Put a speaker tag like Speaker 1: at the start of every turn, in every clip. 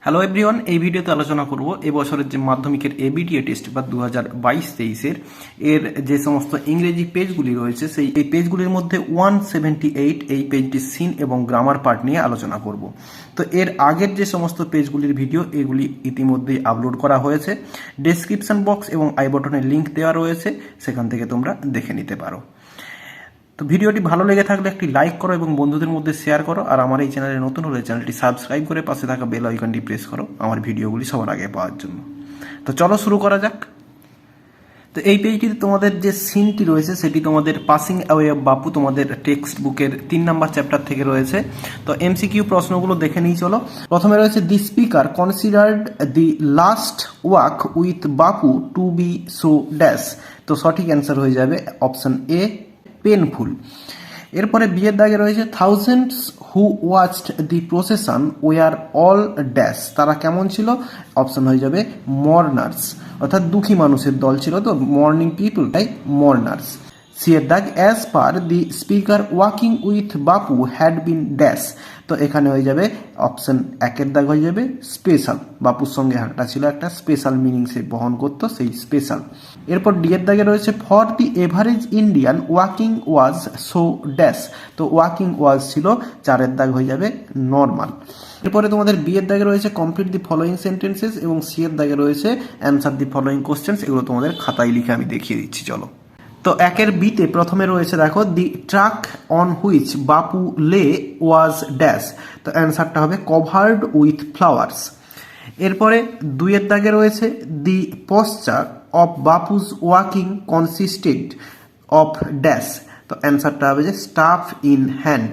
Speaker 1: Hello everyone, এই ভিডিওতে আলোচনা করব এবছরের যে মাধ্যমিকের এবিটিএ টেস্ট বা 2022-23 এর যে সমস্ত ইংরেজি পেজগুলি রয়েছে সেই এই পেজগুলির মধ্যে 178 এই পেজটি সিন এবং গ্রামার পার্ট নিয়ে আলোচনা করব। তো এর আগের যে সমস্ত পেজগুলির ভিডিও এগুলি ইতিমধ্যেই আপলোড করা হয়েছে। ডেসক্রিপশন বক্স এবং আই বটনে লিঙ্ক দেওয়া রয়েছে, সেখান থেকে তোমরা দেখে নিতে পারো। তো ভিডিওটি ভালো লেগে থাকলে একটি লাইক করো এবং বন্ধুদের মধ্যে শেয়ার করো, আর আমার এই চ্যানেলে নতুন হলে চ্যানেলটি সাবস্ক্রাইব করে পাশে থাকা বেল আইকনটি প্রেস করো আমার ভিডিওগুলি সবার আগে পাওয়ার জন্য। তো চলো শুরু করা যাক। তো এই পেজটিতে তোমাদের যে সিনটি রয়েছে সেটি তোমাদের পাসিং অ্যাওয়ে অফ বাপু তোমাদের টেক্সট বুকের 3 নম্বর চ্যাপ্টার থেকে রয়েছে। তো এমসিকিউ প্রশ্নগুলো দেখে নিই চলো। প্রথমে রয়েছে the speaker considered the last walk with Bapu to be so dash. তো সঠিক অ্যান্সার হয়ে যাবে অপশন এ, পেনফুল। এরপরে বিয়ের দাগে রয়েছে thousands who watched the procession were all dash. তারা কেমন ছিল? অপশন হয়ে যাবে মর্নার্স, অর্থাৎ দুঃখী মানুষের দল ছিল, তো মর্নিং পিপল তাই মর্নার্স। সিয়ের দাগ as per the speaker walking with Bapu had been dash. তো এখানে হয়ে যাবে অপশন একের দাগ হয়ে যাবে স্পেশাল। বাপুর সঙ্গে হাঁটা ছিল একটা স্পেশাল মিনিং সে বহন করতো, সেই স্পেশাল। এরপর ডিয়ের দাগে রয়েছে for the average Indian walking was so dash. তো ওয়াকিং ওয়াজ ছিল, চারের দাগ হয়ে যাবে নর্মাল। এরপরে তোমাদের বিয়ের দাগে রয়েছে কমপ্লিট দি ফলোয়িং সেন্টেন্সেস এবং সিয়ের দাগে রয়েছে অ্যান্সার দি ফলোয়িং কোশ্চেন্স। এগুলো তোমাদের খাতায় লিখে আমি দেখিয়ে দিচ্ছি চলো। তো একের বিতে প্রথমে রয়েছে দেখো দি ট্রাক অন হুইচ বাপু লে ওয়াজ ড্যাশ। তো অ্যান্সারটা হবে কভার্ড উইথ ফ্লাওয়ার্স। এরপরে দুইয়ের দাগে রয়েছে the posture of Bapu's walking consisted of dash. তো অ্যান্সারটা হবে যে স্টাফ ইন হ্যান্ড।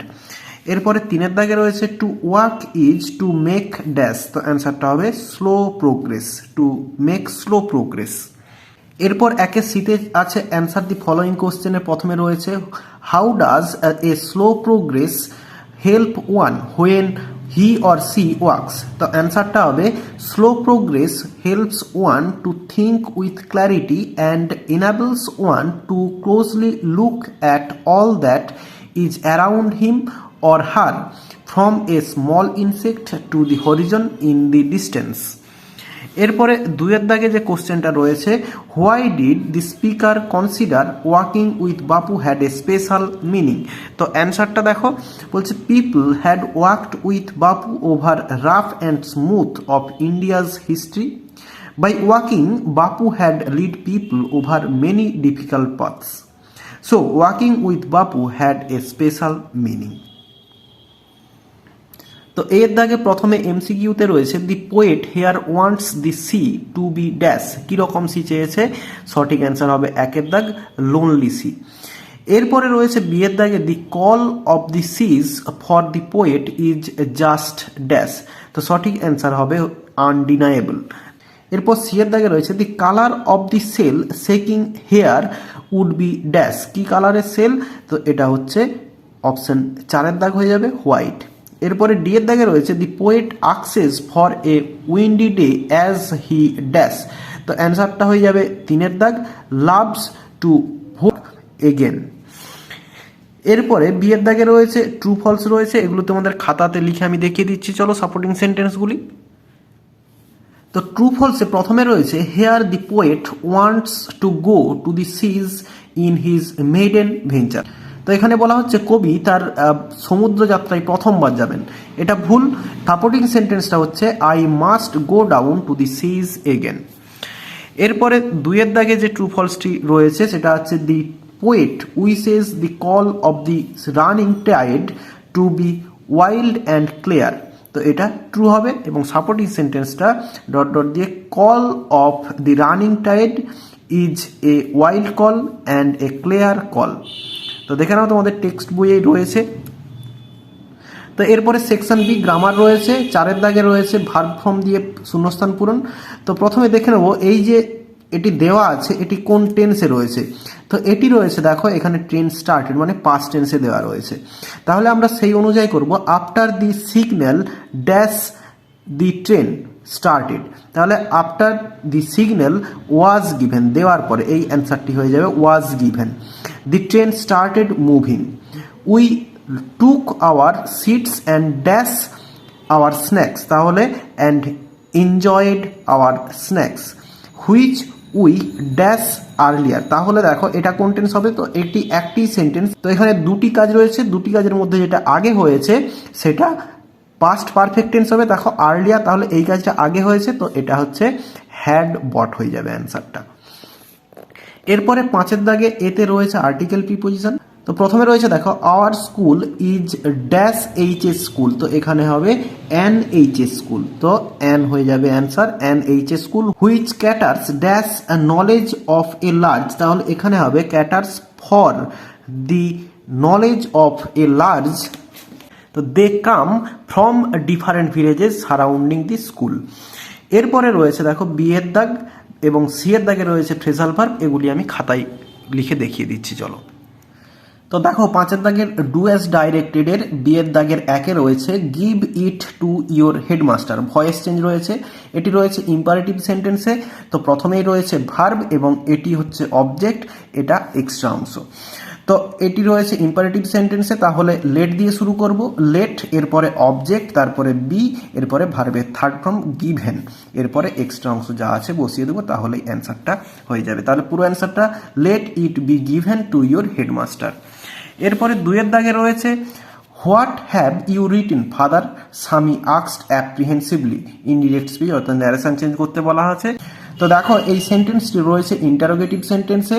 Speaker 1: এরপরে তিনের দাগে রয়েছে to walk is to make dash. তো অ্যান্সারটা হবে slow progress, to make slow progress. এরপর একের সিতে আছে অ্যান্সার দি ফলোয়িং কোশ্চেনের প্রথমে রয়েছে how does a slow progress help one when he or she works. তো অ্যান্সারটা হবে slow progress helps one to think with clarity and enables one to closely look at all that is around him or her from a small insect to the horizon in the distance. এরপরে দুইয়ের দাগে যে কোশ্চেনটা রয়েছে why did the speaker consider walking with Bapu had a special meaning. তো অ্যান্সারটা দেখো, বলছে people had walked with Bapu over rough and smooth of India's history. By walking Bapu had lead people over many difficult paths. So walking with Bapu had a special meaning. তো এর দাগে প্রথমে এমসিকিউতে রয়েছে the poet here wants the sea to be dash. কীরকম sea চেয়েছে? সঠিক answer হবে একের দাগ লোনলি সি। এরপরে রয়েছে বিয়ের দাগে the call of the seas for the poet is just dash. তো সঠিক অ্যান্সার হবে আনডিনায়েবল। এরপর সিয়ের দাগে রয়েছে the colour of the sail shaking here would be dash. কি কালারের সেল? তো এটা হচ্ছে অপশন চারের দাগ হয়ে যাবে হোয়াইট। এরপরে ডি এর দাগে রয়েছে the poet asks for a windy day as he dash. তো অ্যান্সারটা হয়ে যাবে তিনের দাগ লাভস টু ভোট এগেন। এরপরে বি এর দাগে রয়েছে ট্রু ফলস রয়েছে, এগুলো তোমাদের খাতাতে লিখে আমি দেখিয়ে দিচ্ছি চলো সাপোর্টিং সেন্টেন্সগুলি। তো ট্রু ফলসে প্রথমে রয়েছে here the poet wants to go to the seas in his maiden venture. তো এখানে বলা হচ্ছে কবি তার সমুদ্র যাত্রায় প্রথমবার যাবেন, এটা ভুল। সাপোর্টিং সেন্টেন্সটা হচ্ছে I must go down to the seas again. এরপরে দুইয়ের দাগে যে ট্রু ফলসটি রয়েছে সেটা হচ্ছে the poet wishes the call of the running tide to be wild and clear. তো এটা ট্রু হবে এবং সাপোর্টিং সেন্টেন্সটা ডট ডট দিয়ে call of the running tide is a wild call and a clear call. তো দেখে নাও তোমাদের text বইয়ে রয়েছে। তো এরপরে সেকশন বি গ্রামার রয়েছে, চারের দাগে রয়েছে ভার্ব ফর্ম দিয়ে শূন্যস্থান পূরণ। তো প্রথমে দেখে নেবো এই যে এটি দেওয়া আছে এটি কোন টেন্সে রয়েছে। তো এটি রয়েছে দেখো এখানে টেন্স স্টার্টেড মানে পাস্ট টেন্সে দেওয়া রয়েছে, তাহলে আমরা সেই অনুযায়ী করব after the signal dash the train started. তাহলে after the signal was given দেওয়ার পরে এই অ্যান্সারটি হয়ে যাবে was given. The train started moving. We took our seats and dash our snacks, তাহলে and enjoyed our snacks, which we dash earlier, তাহলে দেখো এটা কোন টেন্স হবে, তো এটি একটি সেন্টেন্স, তো এখানে দুটি কাজ রয়েছে, দুটি কাজের মধ্যে যেটা আগে হয়েছে সেটা পাস্ট পারফেক্ট টেন্স হবে। দেখো আর্লিয়ার, তাহলে এই কাজটা আগে হয়েছে, তো এটা হচ্ছে হ্যাড বট হয়ে যাবে অ্যান্সারটা। এরপরে 5 দাগে এতে রয়েছে আর্টিকেল প্রিপোজিশন। তো প্রথমে রয়েছে দেখো our school is dash HS school, তো এখানে হবে অ্যান এইচএস স্কুল, তো অ্যান হয়ে যাবে answer, an HS school. Which caters dash knowledge of a large, তাহলে এখানে হবে caters for the knowledge of a large, তো they come from different villages surrounding the school. এরপরে রয়েছে দেখো বি এর দাগ এবং সি এর দাগে রয়েছে ফ্রেজাল ভার্ব, এগুলি আমি খাতায় লিখে দেখিয়ে দিচ্ছি চলো। তো দেখো 5 দাগের ডু অ্যাজ ডাইরেক্টেড এর বি এর দাগের 1 রয়েছে give it two your headmaster, voice change রয়েছে, এটি রয়েছে ইম্পারেটিভ সেন্টেন্সে। তো প্রথমেই রয়েছে ভার্ব এবং এটি হচ্ছে অবজেক্ট, এটা এক্সট্রা অংশ। তো এটি রয়েছে ইম্পারেটিভ সেন্টেন্সে, তাহলে লেট দিয়ে শুরু করব, লেট, এরপরে অবজেক্ট, তারপরে বি, এরপরে ভার্বের থার্ড ফর্ম গিভেন, এরপরে এক্সট্রা অংশ যা আছে বসিয়ে দেবো, তাহলে অ্যান্সারটা হয়ে যাবে। তাহলে পুরো অ্যান্সারটা let it be given to your headmaster. এরপরে 2 দাগে রয়েছে what have you written father, Swami আক্সড অ্যাপ্রিহেন্সিভলি, ইনডিরেক্ট স্পিচ অর্থাৎ ন্যারেশন চেঞ্জ করতে বলা আছে। তো দেখো এই সেন্টেন্সটি রয়েছে ইন্টারোগেটিভ সেন্টেন্সে,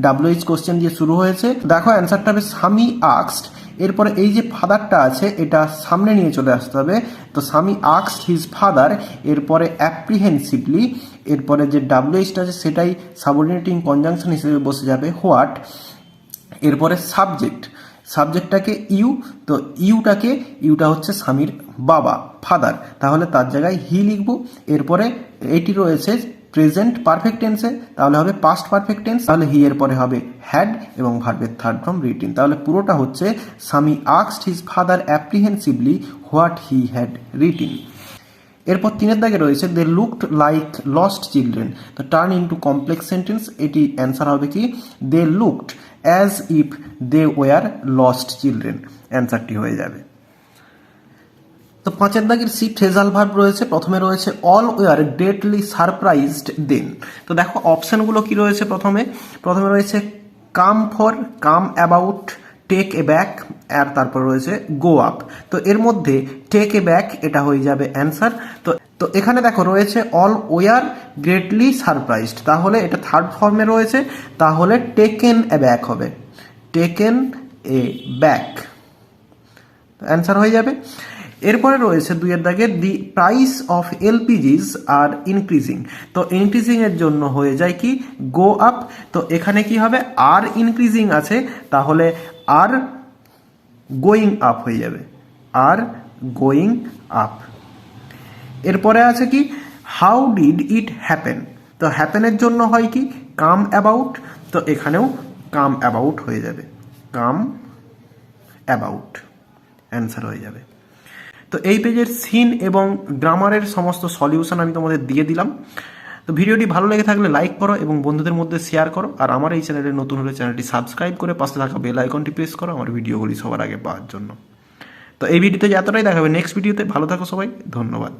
Speaker 1: ডাব্লিউএইচ কোশ্চেন দিয়ে শুরু হয়েছে। দেখো অ্যান্সারটা হবে স্বামী আক্সড, এরপরে এই যে ফাদারটা আছে এটা সামনে নিয়ে চলে আসতে হবে, তো স্বামী আক্সড হিজ ফাদার, এরপরে অ্যাপ্রিহেন্সিভলি, এরপরে যে ডাব্লিউএইচটা আছে সেটাই সাবঅর্ডিনেটিং কনজাংশন হিসেবে বসে যাবে হোয়াট, এরপরে সাবজেক্ট, সাবজেক্টটাকে ইউ, তো ইউটা হচ্ছে স্বামীর বাবা ফাদার, তাহলে তার জায়গায় হি লিখব। এরপরে এটি রয়েছে প্রেজেন্ট পারফেক্ট টেন্সে, তাহলে হবে পাস্ট পারফেক্ট টেন্স, তাহলে হি এর পরে হবে হ্যাড এবং ভার্বের থার্ড ফর্ম রিটেন, তাহলে পুরোটা হচ্ছে স্বামী আক্সড his father apprehensively what he had written. এরপর 3 দাগে রয়েছে they looked like lost children, তো টার্ন ইন্টু কমপ্লেক্স সেন্টেন্স, এটি অ্যান্সার হবে কি they looked as if they were lost children, অ্যান্সারটি হয়ে যাবে। তো 5 দাগের সি ফ্রেজাল ভার্ব রয়েছে, প্রথমে রয়েছে all were greatly surprised then, তো দেখো অপশানগুলো কি রয়েছে, প্রথমে রয়েছে come for, come about, take a back, আর তারপর রয়েছে গো আপ, তো এর মধ্যে টেক এ ব্যাক এটা হয়ে যাবে অ্যান্সার। তো এখানে দেখো রয়েছে অল ওয়ার গ্রেটলি সারপ্রাইজড, তাহলে এটা থার্ড ফর্মে রয়েছে, তাহলে টেকেন এ ব্যাক হবে, টেকেন এ ব্যাক, অ্যান্সার হয়ে যাবে। এরপরে রয়েছে 2 দাগে the price of LPGs are increasing, তো ইনক্রিজিং এর জন্য হয়ে যায় কি গো আপ, তো এখানে কি হবে আর ইনক্রিজিং আছে, তাহলে আর গোয়িং আপ হয়ে যাবে, আর গোয়িং আপ। এরপরে আছে কি হাউ ডিড ইট হ্যাপেন, তো হ্যাপেনের জন্য হয় কি কাম অ্যাবাউট, তো এখানেও কাম অ্যাবাউট হয়ে যাবে, কাম অ্যাবাউট, অ্যান্সার হয়ে যাবে। তো এই পেজের সিন এবং গ্রামারের সমস্ত সলিউশন আমি তোমাদের দিয়ে দিলাম। তো ভিডিওটি ভালো লেগে থাকলে লাইক করো এবং বন্ধুদের মধ্যে শেয়ার করো, আর আমার এই চ্যানেলে নতুন হলে চ্যানেলটি সাবস্ক্রাইব করে পাশে থাকা বেল আইকনটি প্রেস করো আমার ভিডিওগুলি সবার আগে পাওয়ার জন্য। তো এই ভিডিওতে এতটাই, দেখাবে নেক্সট ভিডিওতে, ভালো থাকো সবাই, ধন্যবাদ।